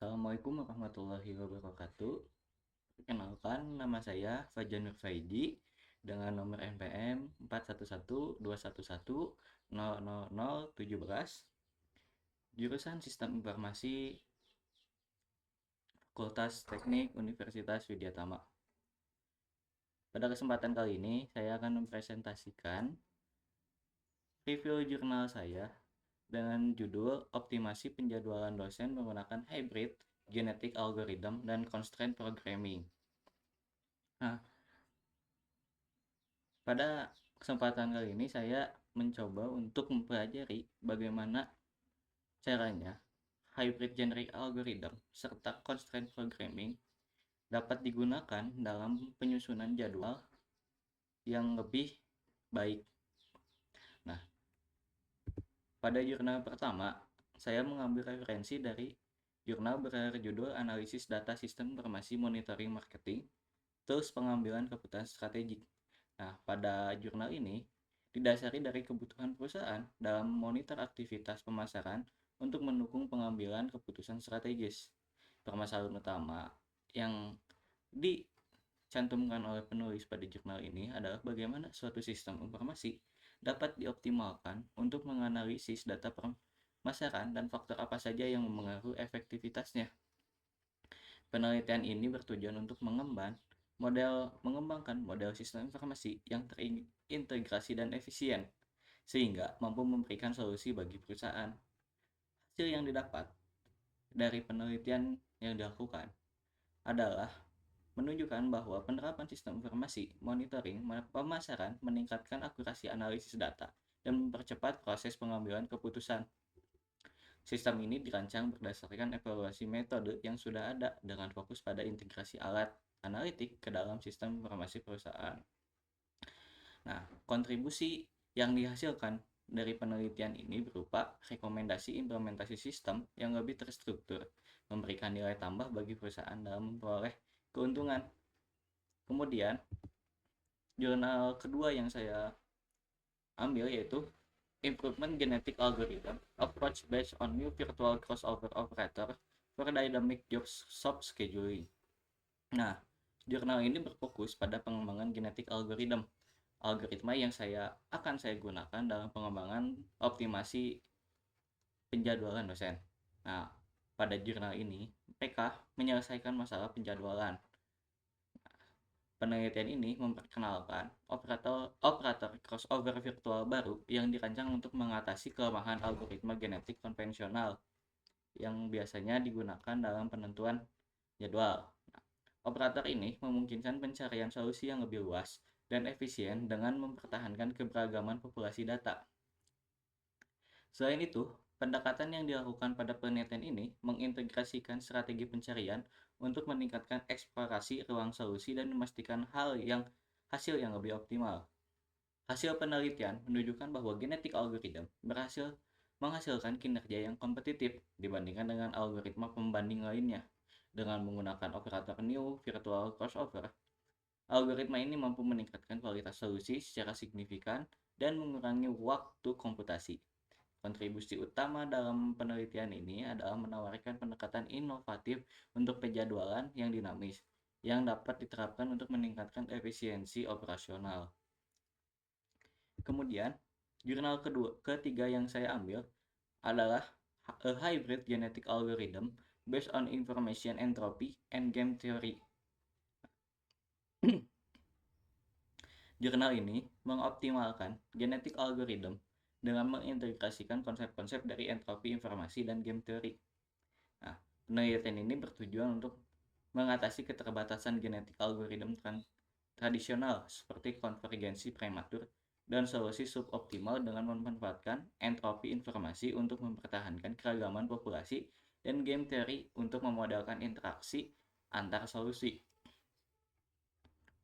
Assalamualaikum warahmatullahi wabarakatuh. Perkenalkan, nama saya Fajar Nur Faidi dengan nomor NPM 411211000017, jurusan Sistem Informasi, Fakultas Teknik Universitas Widyatama. Pada kesempatan kali ini, saya akan mempresentasikan review jurnal saya dengan judul Optimasi Penjadwalan Dosen Menggunakan Hybrid Genetic Algorithm dan Constraint Programming. Nah, pada kesempatan kali ini saya mencoba untuk mempelajari bagaimana caranya hybrid generic algorithm serta constraint programming dapat digunakan dalam penyusunan jadwal yang lebih baik. Nah, pada jurnal pertama, saya mengambil referensi dari jurnal berjudul Analisis Data Sistem Informasi Monitoring Marketing, Tools Pengambilan Keputusan Strategik. Nah, pada jurnal ini didasari dari kebutuhan perusahaan dalam monitor aktivitas pemasaran untuk mendukung pengambilan keputusan strategis. Permasalahan utama yang dicantumkan oleh penulis pada jurnal ini adalah bagaimana suatu sistem informasi dapat dioptimalkan untuk menganalisis data pemasaran dan faktor apa saja yang mempengaruhi efektivitasnya. Penelitian ini bertujuan untuk mengembangkan model sistem informasi yang terintegrasi dan efisien, sehingga mampu memberikan solusi bagi perusahaan. Hasil yang didapat dari penelitian yang dilakukan adalah menunjukkan bahwa penerapan sistem informasi monitoring pemasaran meningkatkan akurasi analisis data dan mempercepat proses pengambilan keputusan. Sistem ini dirancang berdasarkan evaluasi metode yang sudah ada dengan fokus pada integrasi alat analitik ke dalam sistem informasi perusahaan. Nah, kontribusi yang dihasilkan dari penelitian ini berupa rekomendasi implementasi sistem yang lebih terstruktur, memberikan nilai tambah bagi perusahaan dalam memperoleh keuntungan. Kemudian, jurnal kedua yang saya ambil yaitu Improvement Genetic Algorithm Approach Based on New Virtual Crossover Operator for Dynamic Job Scheduling. Nah, jurnal ini berfokus pada pengembangan genetik algoritma yang akan saya gunakan dalam pengembangan optimasi penjadwalan dosen. Nah, pada jurnal ini mereka menyelesaikan masalah penjadwalan. Penelitian ini memperkenalkan operator crossover virtual baru yang dirancang untuk mengatasi kelemahan algoritma genetik konvensional yang biasanya digunakan dalam penentuan jadwal. Operator ini memungkinkan pencarian solusi yang lebih luas dan efisien dengan mempertahankan keberagaman populasi data. Selain itu, pendekatan yang dilakukan pada penelitian ini mengintegrasikan strategi pencarian untuk meningkatkan eksplorasi ruang solusi dan memastikan hasil yang lebih optimal. Hasil penelitian menunjukkan bahwa genetik algorithm berhasil menghasilkan kinerja yang kompetitif dibandingkan dengan algoritma pembanding lainnya. Dengan menggunakan operator new virtual crossover, algoritma ini mampu meningkatkan kualitas solusi secara signifikan dan mengurangi waktu komputasi. Kontribusi utama dalam penelitian ini adalah menawarkan pendekatan inovatif untuk penjadwalan yang dinamis, yang dapat diterapkan untuk meningkatkan efisiensi operasional. Kemudian, jurnal ketiga yang saya ambil adalah A Hybrid Genetic Algorithm Based on Information Entropy and Game Theory. Jurnal ini mengoptimalkan genetik algorithm dengan mengintegrasikan konsep-konsep dari entropi informasi dan game theory. Nah, penelitian ini bertujuan untuk mengatasi keterbatasan genetik algorithm tradisional seperti konvergensi prematur dan solusi suboptimal dengan memanfaatkan entropi informasi untuk mempertahankan keragaman populasi dan game theory untuk memodelkan interaksi antar solusi.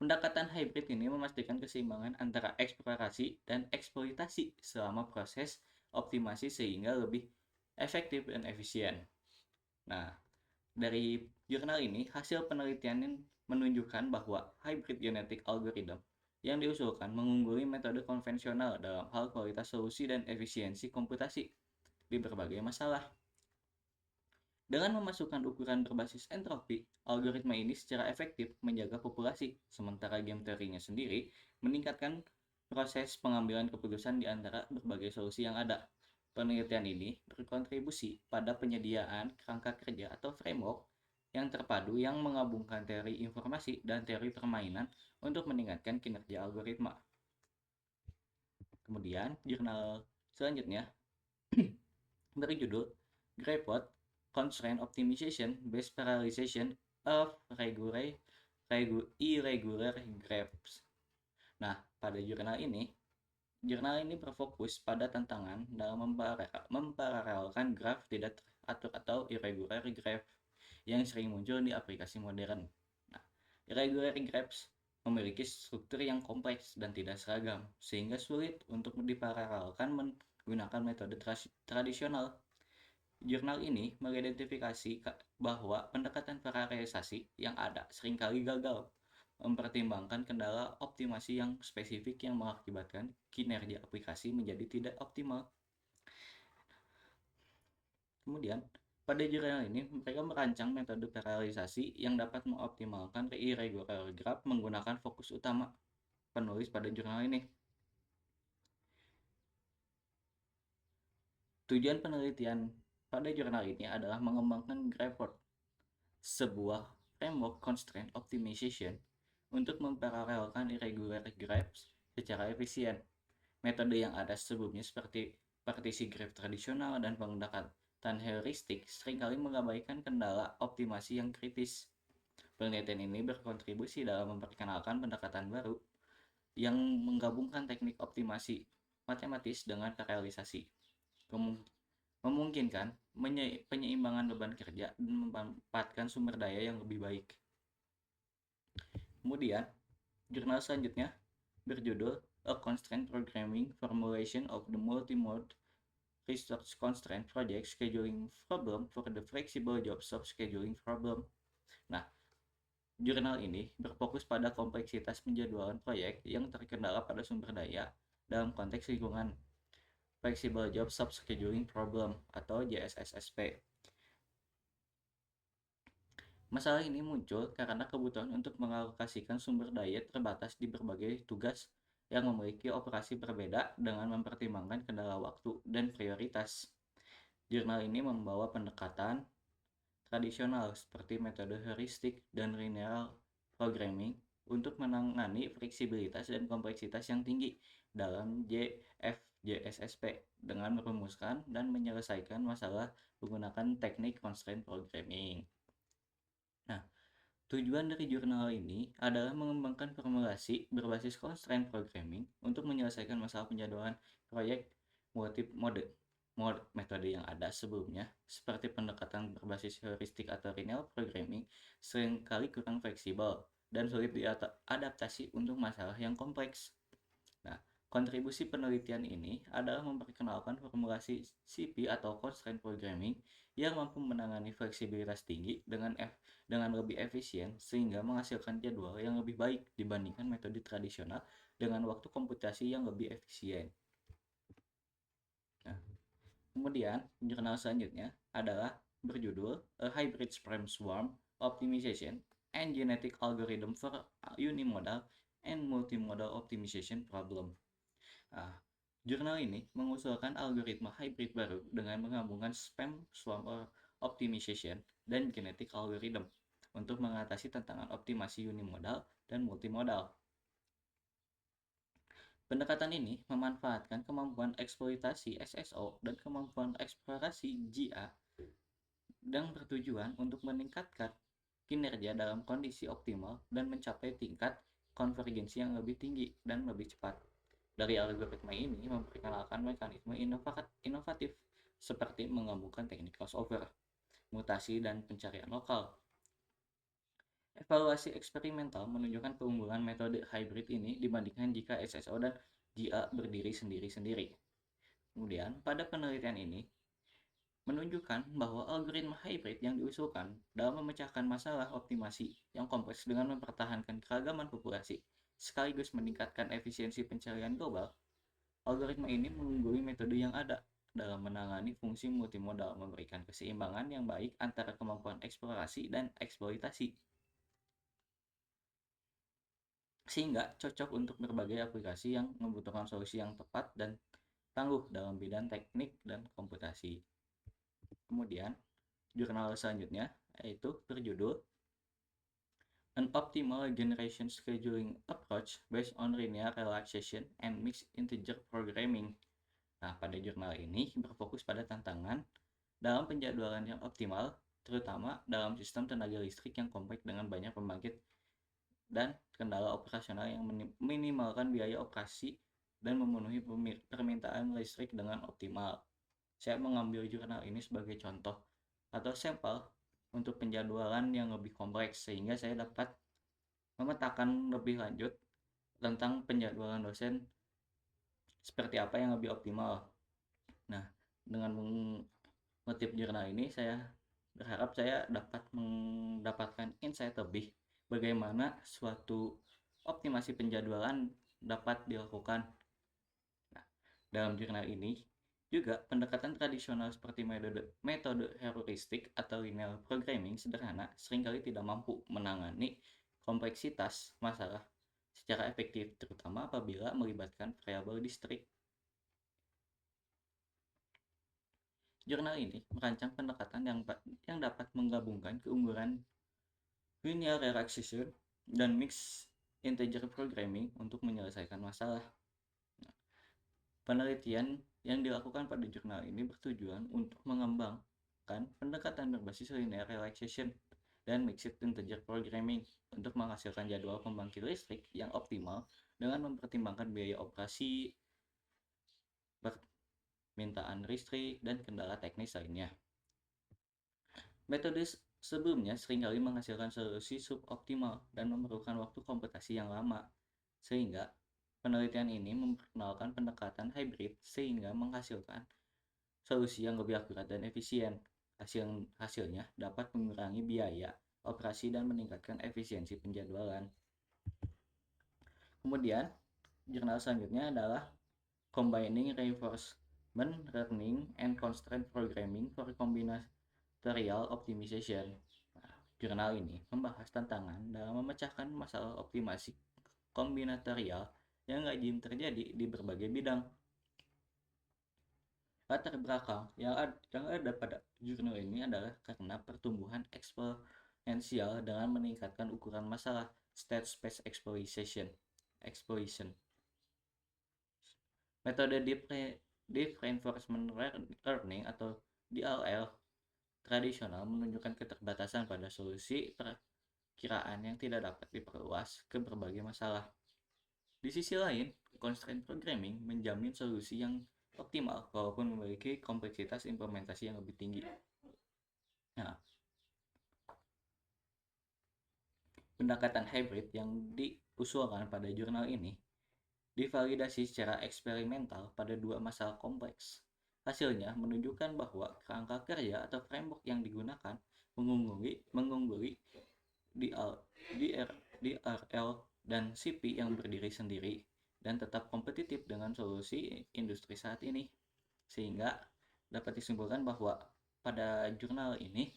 Pendekatan hybrid ini memastikan keseimbangan antara eksplorasi dan eksploitasi selama proses optimasi sehingga lebih efektif dan efisien. Nah, dari jurnal ini, hasil penelitian menunjukkan bahwa hybrid genetic algorithm yang diusulkan mengungguli metode konvensional dalam hal kualitas solusi dan efisiensi komputasi di berbagai masalah. Dengan memasukkan ukuran berbasis entropi, algoritma ini secara efektif menjaga populasi, sementara game teorinya sendiri meningkatkan proses pengambilan keputusan di antara berbagai solusi yang ada. Penelitian ini berkontribusi pada penyediaan kerangka kerja atau framework yang terpadu yang menggabungkan teori informasi dan teori permainan untuk meningkatkan kinerja algoritma. Kemudian, jurnal selanjutnya berjudul Graph Constraint Optimization Based Parallelization of Irregular Graphs. Nah, pada jurnal ini berfokus pada tantangan dalam memparalelkan graf tidak teratur atau irregular graph yang sering muncul di aplikasi modern. Nah, irregular graphs memiliki struktur yang kompleks dan tidak seragam, sehingga sulit untuk diparalelkan menggunakan metode tradisional. Jurnal ini mengidentifikasi bahwa pendekatan paralelisasi yang ada seringkali gagal mempertimbangkan kendala optimasi yang spesifik yang mengakibatkan kinerja aplikasi menjadi tidak optimal. Kemudian, pada jurnal ini, mereka merancang metode paralelisasi yang dapat mengoptimalkan irregular graph menggunakan fokus utama penulis pada jurnal ini. Tujuan penelitian pada jurnal ini adalah mengembangkan Graphort, sebuah framework constraint optimization untuk memparalelkan irregular graphs secara efisien. Metode yang ada sebelumnya seperti partisi graph tradisional dan pendekatan heuristik seringkali mengabaikan kendala optimasi yang kritis. Penelitian ini berkontribusi dalam memperkenalkan pendekatan baru yang menggabungkan teknik optimasi matematis dengan realisasi, memungkinkan penyeimbangan beban kerja dan memanfaatkan sumber daya yang lebih baik. Kemudian, jurnal selanjutnya berjudul A Constraint Programming Formulation of the Multimode Research Constraint Project Scheduling Problem for the Flexible Job Scheduling Problem. Nah, jurnal ini berfokus pada kompleksitas penjadwalan proyek yang terkendala pada sumber daya dalam konteks lingkungan. Flexible Job Scheduling Problem atau JSSSP. Masalah ini muncul karena kebutuhan untuk mengalokasikan sumber daya terbatas di berbagai tugas yang memiliki operasi berbeda dengan mempertimbangkan kendala waktu dan prioritas. Jurnal ini membawa pendekatan tradisional seperti metode heuristik dan linear programming untuk menangani fleksibilitas dan kompleksitas yang tinggi dalam JSSP dengan merumuskan dan menyelesaikan masalah menggunakan teknik constraint programming. Nah, tujuan dari jurnal ini adalah mengembangkan formulasi berbasis constraint programming untuk menyelesaikan masalah penjadwalan proyek multimode. Metode yang ada sebelumnya, seperti pendekatan berbasis heuristik atau linear programming, seringkali kurang fleksibel dan sulit diadaptasi untuk masalah yang kompleks. Nah, kontribusi penelitian ini adalah memperkenalkan formulasi CP atau constraint programming yang mampu menangani fleksibilitas tinggi dengan lebih efisien sehingga menghasilkan jadwal yang lebih baik dibandingkan metode tradisional dengan waktu komputasi yang lebih efisien. Nah, kemudian jurnal selanjutnya adalah berjudul A Hybrid Sperm Swarm Optimization and Genetic Algorithm for Unimodal and Multimodal Optimization Problem. Nah, jurnal ini mengusulkan algoritma hybrid baru dengan menggabungkan sperm swarm optimization dan genetic algorithm untuk mengatasi tantangan optimasi unimodal dan multimodal. Pendekatan ini memanfaatkan kemampuan eksploitasi SSO dan kemampuan eksplorasi GA dan bertujuan untuk meningkatkan kinerja dalam kondisi optimal dan mencapai tingkat konvergensi yang lebih tinggi dan lebih cepat. Dari algoritma ini memperkenalkan mekanisme inovatif seperti menggabungkan teknik crossover, mutasi, dan pencarian lokal. Evaluasi eksperimental menunjukkan keunggulan metode hybrid ini dibandingkan jika SSO dan GA berdiri sendiri-sendiri. Kemudian, pada penelitian ini menunjukkan bahwa algoritma hybrid yang diusulkan dalam memecahkan masalah optimasi yang kompleks dengan mempertahankan keragaman populasi sekaligus meningkatkan efisiensi pencarian global. Algoritma ini mengungguli metode yang ada dalam menangani fungsi multimodal, memberikan keseimbangan yang baik antara kemampuan eksplorasi dan eksploitasi, sehingga cocok untuk berbagai aplikasi yang membutuhkan solusi yang tepat dan tangguh dalam bidang teknik dan komputasi. Kemudian, jurnal selanjutnya yaitu berjudul An Optimal Generation Scheduling Approach Based on Linear Relaxation and Mixed Integer Programming. Nah, pada jurnal ini berfokus pada tantangan dalam penjadwalan yang optimal, terutama dalam sistem tenaga listrik yang kompleks dengan banyak pembangkit dan kendala operasional yang minimalkan biaya operasi dan memenuhi permintaan listrik dengan optimal. Saya mengambil jurnal ini sebagai contoh atau sampel untuk penjadwalan yang lebih kompleks, sehingga saya dapat memetakan lebih lanjut tentang penjadwalan dosen seperti apa yang lebih optimal. Nah, dengan mengutip jurnal ini, saya berharap saya dapat mendapatkan insight lebih bagaimana suatu optimasi penjadwalan dapat dilakukan. Nah, dalam jurnal ini juga pendekatan tradisional seperti metode heuristik atau linear programming sederhana seringkali tidak mampu menangani kompleksitas masalah secara efektif, terutama apabila melibatkan variabel distrik. Jurnal ini merancang pendekatan yang dapat menggabungkan keunggulan linear relaxation dan mixed integer programming untuk menyelesaikan masalah. Penelitian yang dilakukan pada jurnal ini bertujuan untuk mengembangkan pendekatan berbasis linear relaxation dan mixed integer programming untuk menghasilkan jadwal pembangkit listrik yang optimal dengan mempertimbangkan biaya operasi, permintaan listrik, dan kendala teknis lainnya. Metode sebelumnya seringkali menghasilkan solusi suboptimal dan memerlukan waktu komputasi yang lama, sehingga penelitian ini memperkenalkan pendekatan hybrid sehingga menghasilkan solusi yang lebih akurat dan efisien. Hasilnya dapat mengurangi biaya operasi dan meningkatkan efisiensi penjadwalan. Kemudian, jurnal selanjutnya adalah Combining Reinforcement Learning and Constraint Programming for Combinatorial Optimization. Nah, jurnal ini membahas tantangan dalam memecahkan masalah optimasi kombinatorial yang lazim terjadi di berbagai bidang. Latar belakang yang ada pada jurnal ini adalah karena pertumbuhan eksponensial dengan meningkatkan ukuran masalah state space exploitation. Metode Deep Reinforcement Learning atau DRL tradisional menunjukkan keterbatasan pada solusi perkiraan yang tidak dapat diperluas ke berbagai masalah. Di sisi lain, constraint programming menjamin solusi yang optimal walaupun memiliki kompleksitas implementasi yang lebih tinggi. Nah, pendekatan hybrid yang diusulkan pada jurnal ini divalidasi secara eksperimental pada dua masalah kompleks. Hasilnya menunjukkan bahwa kerangka kerja atau framework yang digunakan mengungguli DRL dan CP yang berdiri sendiri dan tetap kompetitif dengan solusi industri saat ini. Sehingga dapat disimpulkan bahwa pada jurnal ini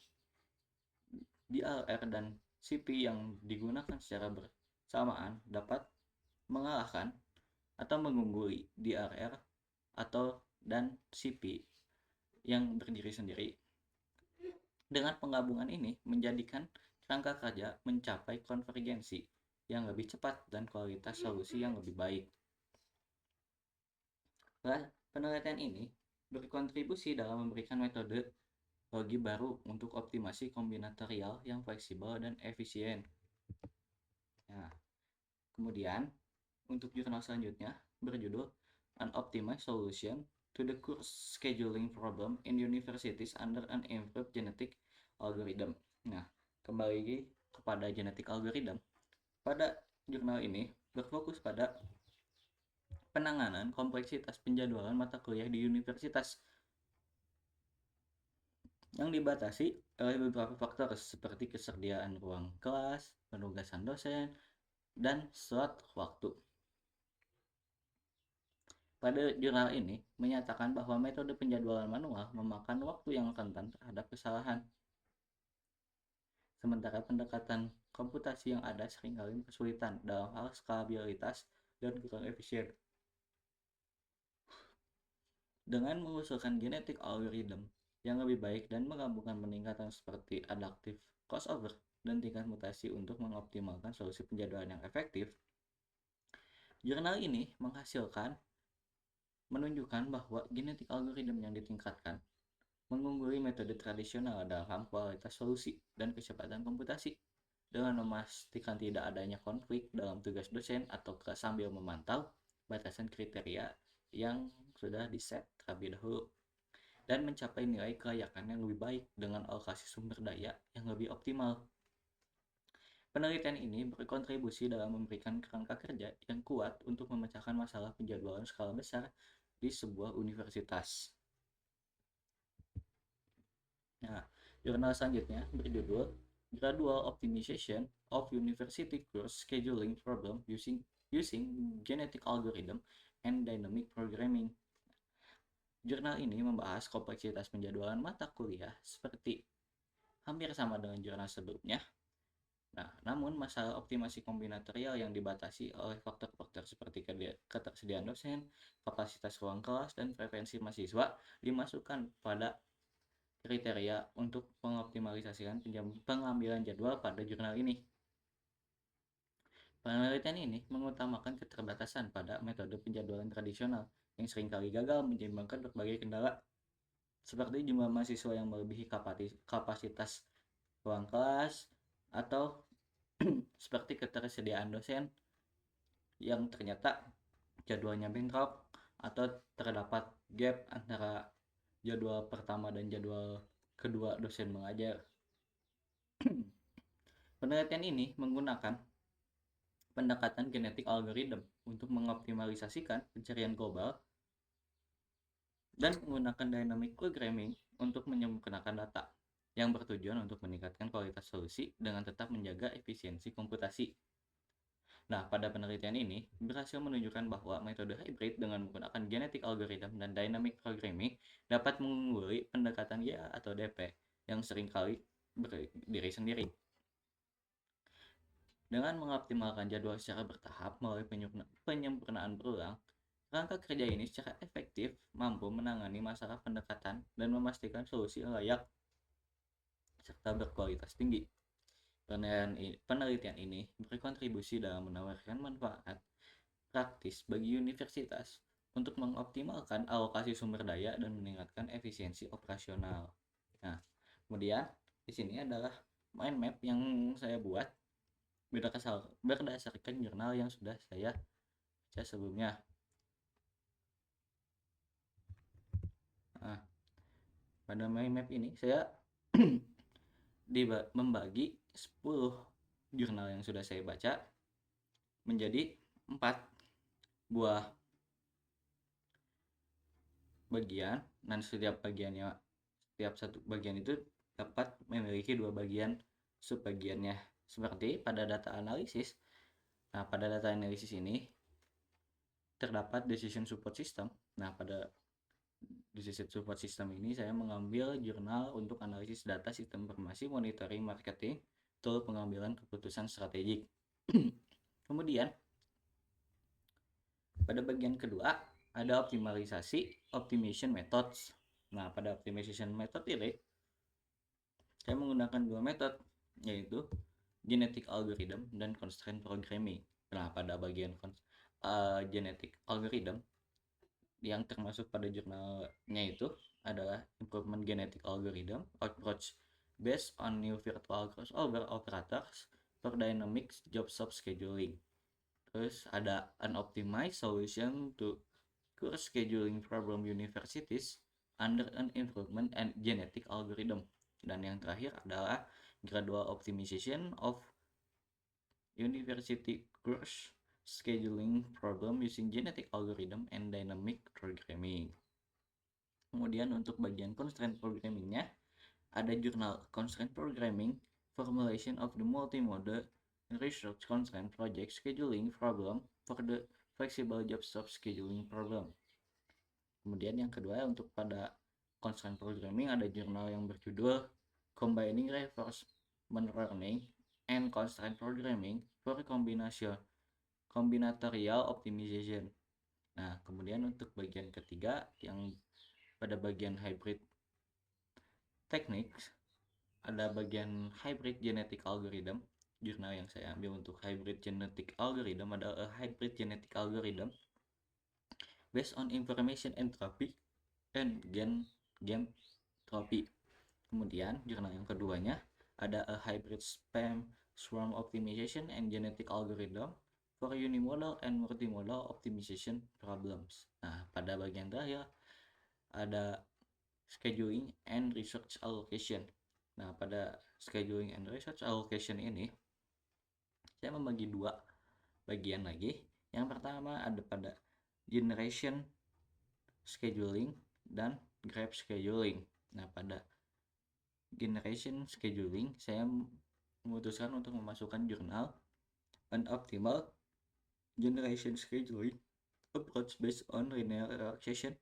DRR dan CP yang digunakan secara bersamaan dapat mengalahkan atau mengungguli DRR atau dan CP yang berdiri sendiri. Dengan penggabungan ini menjadikan kerangka kerja mencapai konvergensi yang lebih cepat dan kualitas solusi yang lebih baik. Penelitian ini berkontribusi dalam memberikan metodologi baru untuk optimasi kombinatorial yang fleksibel dan efisien. Nah, kemudian untuk jurnal selanjutnya berjudul An Optimized Solution to the Course Scheduling Problem in Universities Under an Improved Genetic Algorithm. Nah, kembali kepada genetic algorithm. Pada jurnal ini berfokus pada penanganan kompleksitas penjadwalan mata kuliah di universitas yang dibatasi oleh beberapa faktor seperti kesediaan ruang kelas, penugasan dosen, dan slot waktu. Pada jurnal ini menyatakan bahwa metode penjadwalan manual memakan waktu yang rentan terhadap kesalahan. Sementara pendekatan komputasi yang ada seringkali kesulitan dalam hal skalabilitas dan kurang efisien. Dengan mengusulkan genetik algorithm yang lebih baik dan menggabungkan peningkatan seperti adaptive crossover dan tingkat mutasi untuk mengoptimalkan solusi penjadwalan yang efektif, jurnal ini menunjukkan bahwa genetik algorithm yang ditingkatkan mengungguli metode tradisional dalam kualitas solusi dan kecepatan komputasi dengan memastikan tidak adanya konflik dalam tugas dosen atau sambil memantau batasan kriteria yang sudah diset terlebih dahulu dan mencapai nilai kelayakan yang lebih baik dengan alokasi sumber daya yang lebih optimal. Penelitian ini berkontribusi dalam memberikan kerangka kerja yang kuat untuk memecahkan masalah penjadwalan skala besar di sebuah universitas. Nah, jurnal selanjutnya berjudul Gradual Optimization of University Course Scheduling Problem using Genetic Algorithm and Dynamic Programming. Jurnal ini membahas kompleksitas penjadwalan mata kuliah seperti hampir sama dengan jurnal sebelumnya. Nah, namun masalah optimasi kombinatorial yang dibatasi oleh faktor-faktor seperti ketersediaan dosen, kapasitas ruang kelas, dan preferensi mahasiswa dimasukkan pada kriteria untuk mengoptimalisasikan pengambilan jadwal pada jurnal ini. Penelitian ini mengutamakan keterbatasan pada metode penjadwalan tradisional yang seringkali gagal menyeimbangkan berbagai kendala, seperti jumlah mahasiswa yang melebihi kapasitas ruang kelas, atau seperti ketersediaan dosen yang ternyata jadwalnya bentrok, atau terdapat gap antara jadwal pertama dan jadwal kedua dosen mengajar. Penelitian ini menggunakan pendekatan genetik algorithm untuk mengoptimalisasikan pencarian global dan menggunakan dynamic programming untuk menyempurnakan data yang bertujuan untuk meningkatkan kualitas solusi dengan tetap menjaga efisiensi komputasi. Nah, pada penelitian ini berhasil menunjukkan bahwa metode hybrid dengan menggunakan genetic algorithm dan dynamic programming dapat mengungguli pendekatan GA atau DP yang seringkali berdiri sendiri. Dengan mengoptimalkan jadwal secara bertahap melalui penyempurnaan berulang, kerangka kerja ini secara efektif mampu menangani masalah pendekatan dan memastikan solusi layak serta berkualitas tinggi. Penelitian ini berkontribusi dalam menawarkan manfaat praktis bagi universitas untuk mengoptimalkan alokasi sumber daya dan meningkatkan efisiensi operasional. Nah, kemudian di sini adalah mind map yang saya buat berdasarkan jurnal yang sudah saya baca sebelumnya. Nah, pada mind map ini saya membagi 10 jurnal yang sudah saya baca menjadi 4 buah bagian, dan setiap satu bagian itu dapat memiliki 2 bagian subbagiannya. Seperti pada data analisis. Nah, pada data analisis ini terdapat decision support system. Nah, pada decision support system ini saya mengambil jurnal untuk analisis data sistem informasi monitoring marketing, tool pengambilan keputusan strategik. Kemudian pada bagian kedua ada optimization methods. Nah, pada optimization method ini saya menggunakan 2 metode, yaitu genetic algorithm dan constraint programming. Nah, pada bagian genetic algorithm yang termasuk pada jurnalnya itu adalah improvement genetic algorithm approach based on new virtual crossover operators for dynamic job shop scheduling. Terus ada an optimized solution to course scheduling problem universities under an improvement and genetic algorithm. Dan yang terakhir adalah gradual optimization of university course scheduling problem using genetic algorithm and dynamic programming. Kemudian untuk bagian constraint programmingnya ada jurnal Constraint Programming Formulation of the Multimodal Research Constraint Project Scheduling Problem for the Flexible Job Shop Scheduling Problem. Kemudian yang kedua untuk pada constraint programming ada jurnal yang berjudul Combining Reinforcement Learning and Constraint Programming for Combinatorial Optimization. Nah, kemudian untuk bagian ketiga yang pada bagian hybrid techniques ada bagian hybrid genetic algorithm. Jurnal yang saya ambil untuk hybrid genetic algorithm adalah hybrid genetic algorithm based on information entropy and gain trophy. Kemudian jurnal yang keduanya ada a hybrid spam swarm optimization and genetic algorithm for unimodal and multimodal optimization problems. Nah, pada bagian terakhir ada scheduling and research allocation. Nah, pada scheduling and research allocation ini saya membagi dua bagian lagi. Yang pertama ada pada generation scheduling dan graph scheduling. Nah, pada generation scheduling saya memutuskan untuk memasukkan jurnal An Optimal Generation Scheduling Approach Based on Linear Relaxation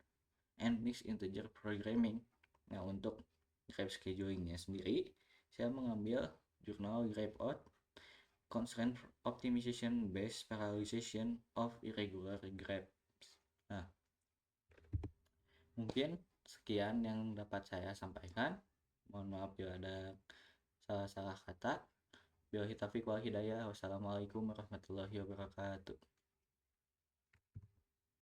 and Mixed Integer Programming. Nah, untuk graph schedulingnya sendiri saya mengambil jurnal Grapeout Constraint Optimization Based Parallelization of Irregular Graphs. Nah, mungkin sekian yang dapat saya sampaikan. Mohon maaf bila ada salah-salah kata. Billahi taufiq wal hidayah. Wassalamualaikum warahmatullahi wabarakatuh.